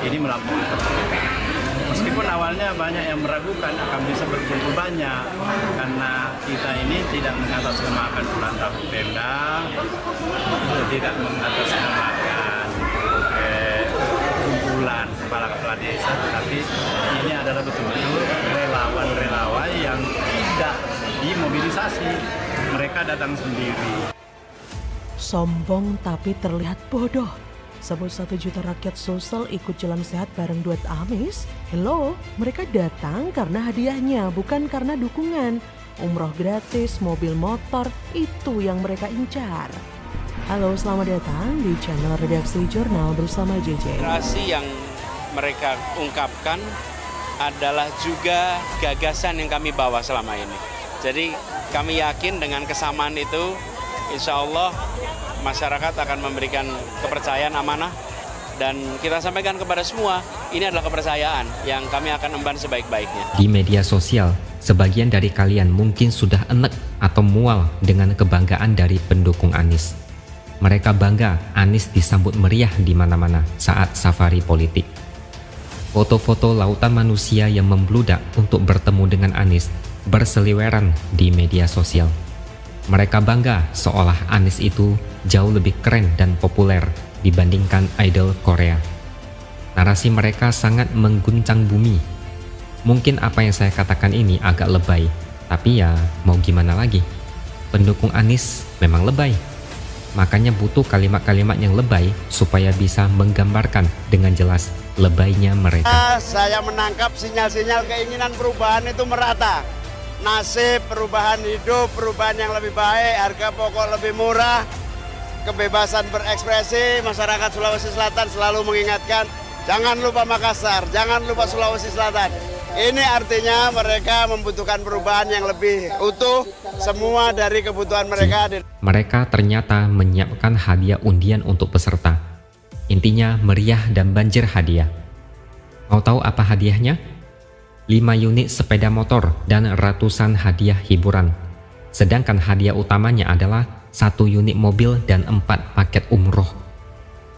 ini melampaui. Meskipun awalnya banyak yang meragukan akan bisa berkumpul banyak, karena kita ini tidak mengatasnamakan ulang tahun Pemda, tidak mengatasnamakan kumpulan kepala-kepala desa, tapi ini adalah betul-betul relawan-relawan yang tidak dimobilisasi, mereka datang sendiri. Sombong tapi terlihat bodoh. Sebut 1 juta rakyat Sulsel ikut jalan sehat bareng duet Amis. Hello, mereka datang karena hadiahnya, bukan karena dukungan. Umroh gratis, mobil motor, itu yang mereka incar. Halo, selamat datang di channel Redaksi Jurnal bersama JJ. Aspirasi yang mereka ungkapkan adalah juga gagasan yang kami bawa selama ini. Jadi kami yakin dengan kesamaan itu, insya Allah masyarakat akan memberikan kepercayaan amanah, dan kita sampaikan kepada semua, ini adalah kepercayaan yang kami akan emban sebaik-baiknya. Di media sosial, sebagian dari kalian mungkin sudah enek atau mual dengan kebanggaan dari pendukung Anies. Mereka bangga Anies disambut meriah di mana-mana saat safari politik. Foto-foto lautan manusia yang membludak untuk bertemu dengan Anies berseliweran di media sosial. Mereka bangga seolah Anies itu jauh lebih keren dan populer dibandingkan idol Korea. Narasi mereka sangat mengguncang bumi. Mungkin apa yang saya katakan ini agak lebay, tapi ya mau gimana lagi. Pendukung Anies memang lebay. Makanya butuh kalimat-kalimat yang lebay supaya bisa menggambarkan dengan jelas lebaynya mereka. Saya menangkap sinyal-sinyal keinginan perubahan itu merata. Nasib, perubahan hidup, perubahan yang lebih baik, harga pokok lebih murah, kebebasan berekspresi. Masyarakat Sulawesi Selatan selalu mengingatkan, jangan lupa Makassar, jangan lupa Sulawesi Selatan. Ini artinya mereka membutuhkan perubahan yang lebih utuh, semua dari kebutuhan mereka. Mereka ternyata menyiapkan hadiah undian untuk peserta. Intinya meriah dan banjir hadiah. Mau tahu apa hadiahnya? 5 unit sepeda motor dan ratusan hadiah hiburan. Sedangkan hadiah utamanya adalah 1 unit mobil dan 4 paket umroh.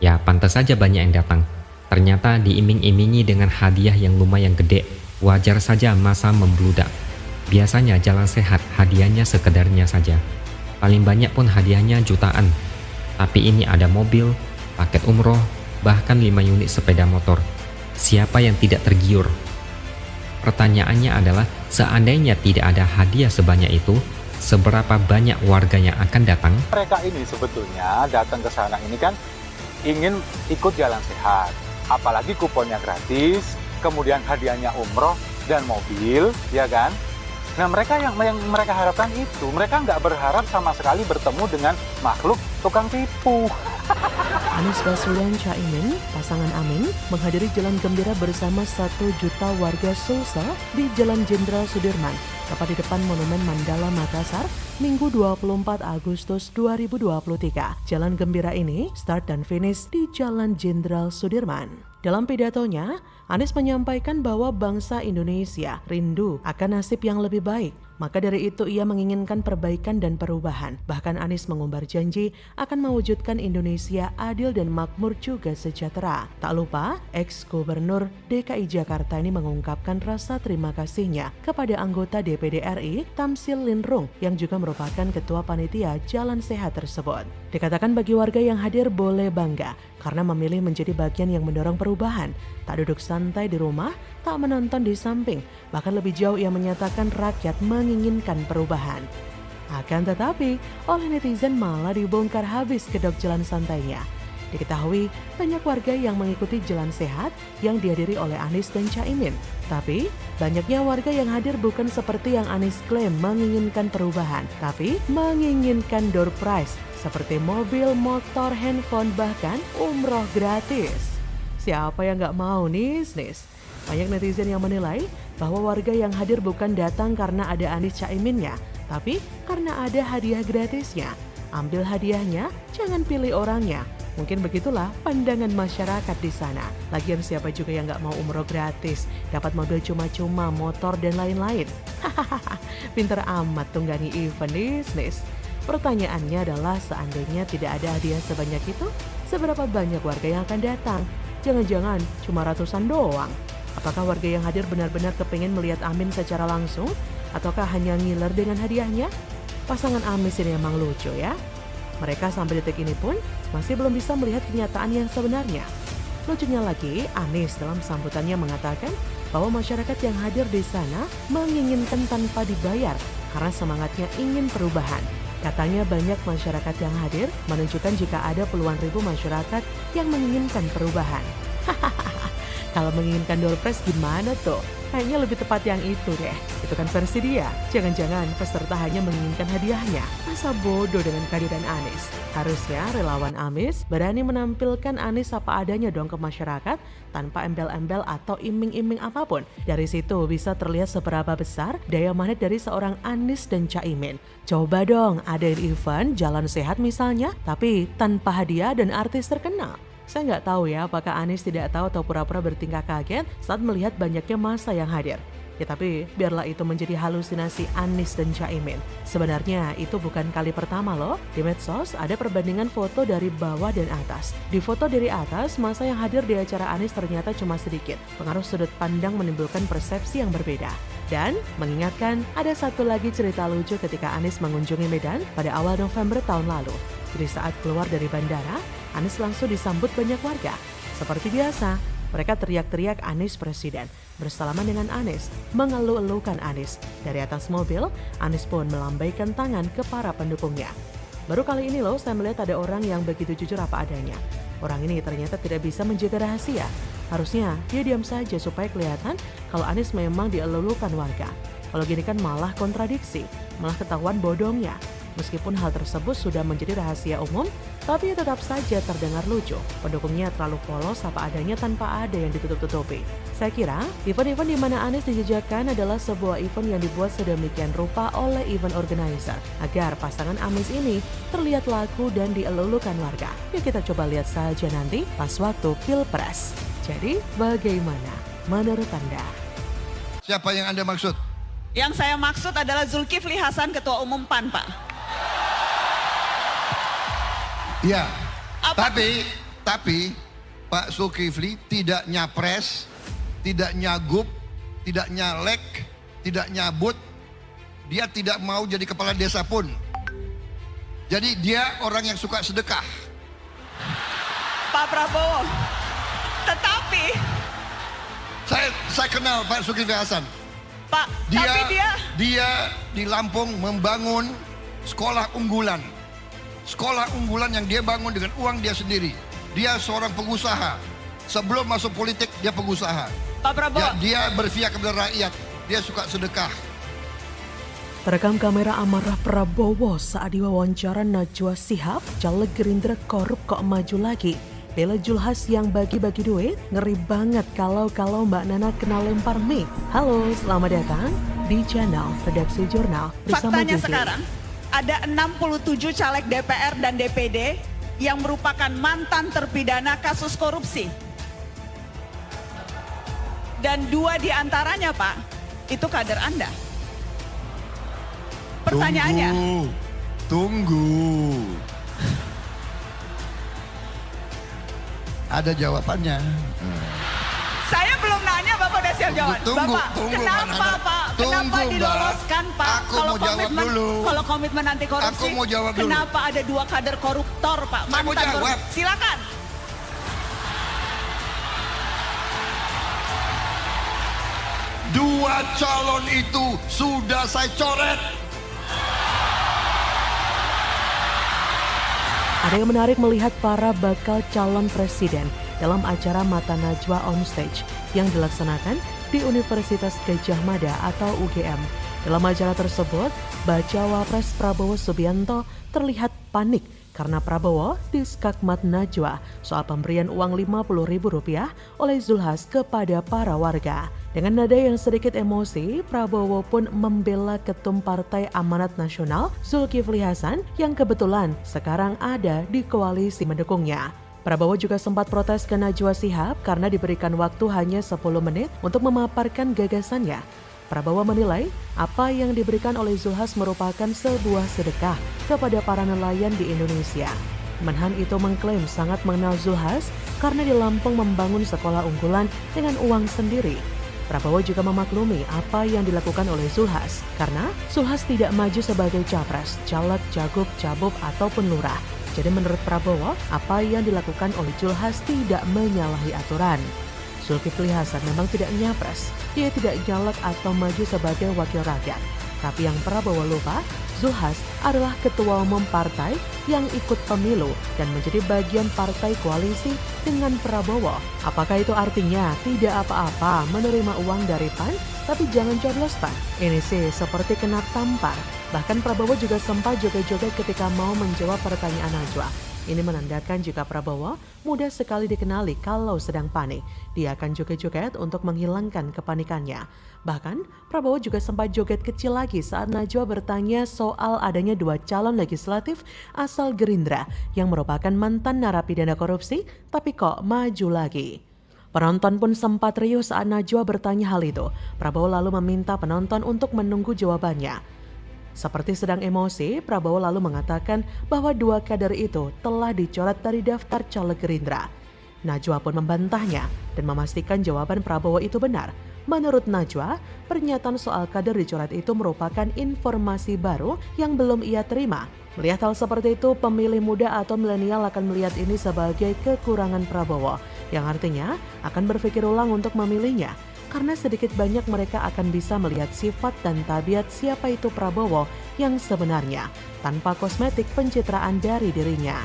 Ya pantas saja banyak yang datang. Ternyata diiming-imingi dengan hadiah yang lumayan gede. Wajar saja masa membludak. Biasanya jalan sehat hadiahnya sekedarnya saja. Paling banyak pun hadiahnya jutaan. Tapi ini ada mobil, paket umroh, bahkan 5 unit sepeda motor. Siapa yang tidak tergiur? Pertanyaannya adalah, seandainya tidak ada hadiah sebanyak itu, seberapa banyak warga yang akan datang? Mereka ini sebetulnya datang ke sana ini kan ingin ikut jalan sehat, apalagi kuponnya gratis, kemudian hadiahnya umroh dan mobil, ya kan? Nah mereka yang mereka harapkan itu, mereka nggak berharap sama sekali bertemu dengan makhluk tukang tipu. Anies Baswedan Caimin, pasangan Amin, menghadiri jalan gembira bersama 1 juta warga Sulsel di Jalan Jenderal Sudirman, tepat di depan Monumen Mandala Makassar, Minggu 24 Agustus 2023. Jalan gembira ini start dan finish di Jalan Jenderal Sudirman. Dalam pidatonya, Anies menyampaikan bahwa bangsa Indonesia rindu akan nasib yang lebih baik. Maka dari itu ia menginginkan perbaikan dan perubahan. Bahkan Anies mengumbar janji akan mewujudkan Indonesia adil dan makmur juga sejahtera. Tak lupa, ex-gubernur DKI Jakarta ini mengungkapkan rasa terima kasihnya kepada anggota DPD RI Tamsil Linrung yang juga merupakan ketua panitia Jalan Sehat tersebut. Dikatakan bagi warga yang hadir boleh bangga karena memilih menjadi bagian yang mendorong perubahan. Tak duduk santai di rumah, tak menonton di samping, bahkan lebih jauh ia menyatakan rakyat menginginkan perubahan. Akan tetapi, oleh netizen malah dibongkar habis kedok jalan santainya. Diketahui banyak warga yang mengikuti jalan sehat yang dihadiri oleh Anies dan Caimin. Tapi, banyaknya warga yang hadir bukan seperti yang Anies klaim menginginkan perubahan, tapi menginginkan door prize seperti mobil, motor, handphone, bahkan umroh gratis. Siapa yang gak mau nis? Banyak netizen yang menilai bahwa warga yang hadir bukan datang karena ada Anies Caiminnya, tapi karena ada hadiah gratisnya. Ambil hadiahnya, jangan pilih orangnya. Mungkin begitulah pandangan masyarakat di sana. Lagian siapa juga yang gak mau umroh gratis, dapat mobil cuma-cuma, motor dan lain-lain. Hahaha, pinter amat tunggangi event nis. Pertanyaannya adalah seandainya tidak ada hadiah sebanyak itu, seberapa banyak warga yang akan datang? Jangan-jangan cuma ratusan doang. Apakah warga yang hadir benar-benar kepingin melihat Amin secara langsung? Ataukah hanya ngiler dengan hadiahnya? Pasangan Amis ini emang lucu ya. Mereka sampai detik ini pun masih belum bisa melihat kenyataan yang sebenarnya. Lucunya lagi, Anies dalam sambutannya mengatakan bahwa masyarakat yang hadir di sana menginginkan tanpa dibayar karena semangatnya ingin perubahan. Katanya banyak masyarakat yang hadir menunjukkan jika ada puluhan ribu masyarakat yang menginginkan perubahan. Kalau menginginkan door prize gimana tuh? Kayaknya lebih tepat yang itu deh. Itu kan versi dia. Jangan-jangan peserta hanya menginginkan hadiahnya. Masa bodoh dengan kehadiran Anies? Harusnya relawan Anies berani menampilkan Anies apa adanya dong ke masyarakat tanpa embel-embel atau iming-iming apapun. Dari situ bisa terlihat seberapa besar daya magnet dari seorang Anies dan Caimin. Coba dong adain event jalan sehat misalnya, tapi tanpa hadiah dan artis terkenal. Saya nggak tahu ya apakah Anies tidak tahu atau pura-pura bertingkah kaget saat melihat banyaknya massa yang hadir. Ya tapi biarlah itu menjadi halusinasi Anies dan Caimin. Sebenarnya itu bukan kali pertama loh. Di medsos ada perbandingan foto dari bawah dan atas. Di foto dari atas, massa yang hadir di acara Anies ternyata cuma sedikit. Pengaruh sudut pandang menimbulkan persepsi yang berbeda. Dan mengingatkan ada satu lagi cerita lucu ketika Anies mengunjungi Medan pada awal November tahun lalu. Jadi saat keluar dari bandara, Anies langsung disambut banyak warga. Seperti biasa, mereka teriak-teriak Anies Presiden. Bersalaman dengan Anies, mengeluh-elukan Anies. Dari atas mobil, Anies pun melambaikan tangan ke para pendukungnya. Baru kali ini loh saya melihat ada orang yang begitu jujur apa adanya. Orang ini ternyata tidak bisa menjaga rahasia. Harusnya dia diam saja supaya kelihatan kalau Anies memang dielulukan warga. Kalau gini kan malah kontradiksi, malah ketahuan bodohnya. Meskipun hal tersebut sudah menjadi rahasia umum, tapi tetap saja terdengar lucu. Pendukungnya terlalu polos apa adanya tanpa ada yang ditutup-tutupi. Saya kira event-event di mana Anies dijejakkan adalah sebuah event yang dibuat sedemikian rupa oleh event organizer agar pasangan Anies ini terlihat laku dan dielulukan warga. Yuk kita coba lihat saja nanti pas waktu Pilpres. Jadi bagaimana menurut Anda? Siapa yang Anda maksud? Yang saya maksud adalah Zulkifli Hasan, Ketua Umum PAN, Pak. Ya, tapi Pak Zulkifli tidak nyapres, tidak nyagup, tidak nyalek, tidak nyabut. Dia tidak mau jadi kepala desa pun. Jadi dia orang yang suka sedekah. Pak Prabowo. Tetapi Saya kenal Pak Zulkifli Hasan. Pak, tapi dia di Lampung membangun sekolah unggulan. Sekolah unggulan yang dia bangun dengan uang dia sendiri. Dia seorang pengusaha. Sebelum masuk politik dia pengusaha. Pak Prabowo. Dia berpihak kepada rakyat. Dia suka sedekah. Terekam kamera amarah Prabowo saat diwawancara Najwa Shihab, caleg Gerindra korup kok maju lagi. Bela Julhas yang bagi-bagi duit, ngeri banget kalau Mbak Nana kena lempar mic. Halo, selamat datang di channel Redaksi Jurnal bersama Faktanya Jungkir. sekarang ada 67 caleg DPR dan DPD yang merupakan mantan terpidana kasus korupsi. Dan 2 diantaranya, Pak, itu kader Anda. Pertanyaannya, Tunggu. Ada jawabannya. saya belum nanya, Bapak udah siap jawab. Tunggu, Bapak, kenapa, Pak? Kenapa Mbak. diloloskan, Pak? Aku mau jawab dulu. Kalau komitmen anti korupsi, Aku mau jawab dulu. kenapa ada 2 kader koruptor, Pak? Saya mau jawab. Koruptor. Silakan. Dua calon itu sudah saya coret. Ada yang menarik melihat para bakal calon presiden dalam acara Mata Najwa on Stage yang dilaksanakan di Universitas Gadjah Mada atau UGM. Dalam acara tersebut, Bacawa Pres Prabowo Subianto terlihat panik karena Prabowo diskakmat Najwa soal pemberian uang Rp50.000 oleh Zulhas kepada para warga. Dengan nada yang sedikit emosi, Prabowo pun membela Ketum Partai Amanat Nasional Zulkifli Hasan yang kebetulan sekarang ada di koalisi mendukungnya. Prabowo juga sempat protes ke Najwa Shihab karena diberikan waktu hanya 10 menit untuk memaparkan gagasannya. Prabowo menilai apa yang diberikan oleh Zulhas merupakan sebuah sedekah kepada para nelayan di Indonesia. Menhan itu mengklaim sangat mengenal Zulhas karena di Lampung membangun sekolah unggulan dengan uang sendiri. Prabowo juga memaklumi apa yang dilakukan oleh Zulhas karena Zulhas tidak maju sebagai capres, caleg, cagup, cabub, ataupun lurah. Jadi menurut Prabowo, apa yang dilakukan oleh Zulhas tidak menyalahi aturan. Zulkifli Hasan memang tidak nyapres, dia tidak nyalek atau maju sebagai wakil rakyat. Tapi yang Prabowo lupa, Zulhas adalah ketua umum partai yang ikut pemilu dan menjadi bagian partai koalisi dengan Prabowo. Apakah itu artinya tidak apa-apa menerima uang dari PAN, tapi jangan coblos PAN? Ini sih seperti kena tampar. Bahkan Prabowo juga sempat joget-joget ketika mau menjawab pertanyaan Najwa. Ini menandakan jika Prabowo mudah sekali dikenali kalau sedang panik. Dia akan joget-joget untuk menghilangkan kepanikannya. Bahkan Prabowo juga sempat joget kecil lagi saat Najwa bertanya soal adanya 2 calon legislatif asal Gerindra yang merupakan mantan narapidana korupsi tapi kok maju lagi. Penonton pun sempat riuh saat Najwa bertanya hal itu. Prabowo lalu meminta penonton untuk menunggu jawabannya. Seperti sedang emosi, Prabowo lalu mengatakan bahwa 2 kader itu telah dicoret dari daftar caleg Gerindra. Najwa pun membantahnya dan memastikan jawaban Prabowo itu benar. Menurut Najwa, pernyataan soal kader dicoret itu merupakan informasi baru yang belum ia terima. Melihat hal seperti itu, pemilih muda atau milenial akan melihat ini sebagai kekurangan Prabowo, yang artinya akan berpikir ulang untuk memilihnya. Karena sedikit banyak mereka akan bisa melihat sifat dan tabiat siapa itu Prabowo yang sebenarnya, tanpa kosmetik pencitraan dari dirinya.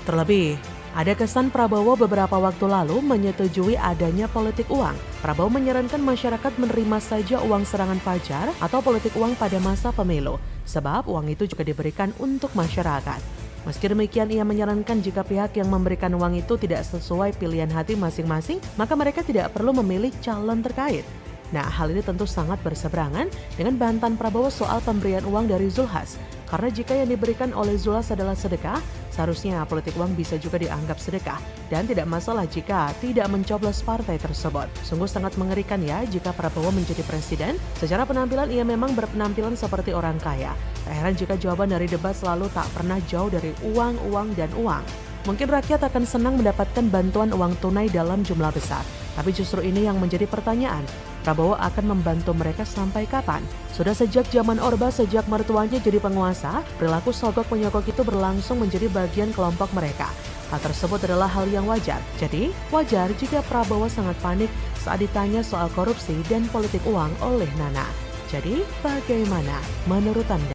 Terlebih, ada kesan Prabowo beberapa waktu lalu menyetujui adanya politik uang. Prabowo menyarankan masyarakat menerima saja uang serangan fajar atau politik uang pada masa pemilu, sebab uang itu juga diberikan untuk masyarakat. Meski demikian, ia menyarankan jika pihak yang memberikan uang itu tidak sesuai pilihan hati masing-masing, maka mereka tidak perlu memilih calon terkait. Nah, hal ini tentu sangat berseberangan dengan bantahan Prabowo soal pemberian uang dari Zulhas. Karena jika yang diberikan oleh Zulhas adalah sedekah, seharusnya politik uang bisa juga dianggap sedekah. Dan tidak masalah jika tidak mencoblos partai tersebut. Sungguh sangat mengerikan ya jika Prabowo menjadi presiden. Secara penampilan ia memang berpenampilan seperti orang kaya. Tak heran jika jawaban dari debat selalu tak pernah jauh dari uang, uang, dan uang. Mungkin rakyat akan senang mendapatkan bantuan uang tunai dalam jumlah besar. Tapi justru ini yang menjadi pertanyaan. Prabowo akan membantu mereka sampai kapan? Sudah sejak zaman Orba, sejak mertuanya jadi penguasa, perilaku sogok menyogok itu berlangsung menjadi bagian kelompok mereka. Hal tersebut adalah hal yang wajar. Jadi, wajar jika Prabowo sangat panik saat ditanya soal korupsi dan politik uang oleh Nana. Jadi, bagaimana menurut Anda?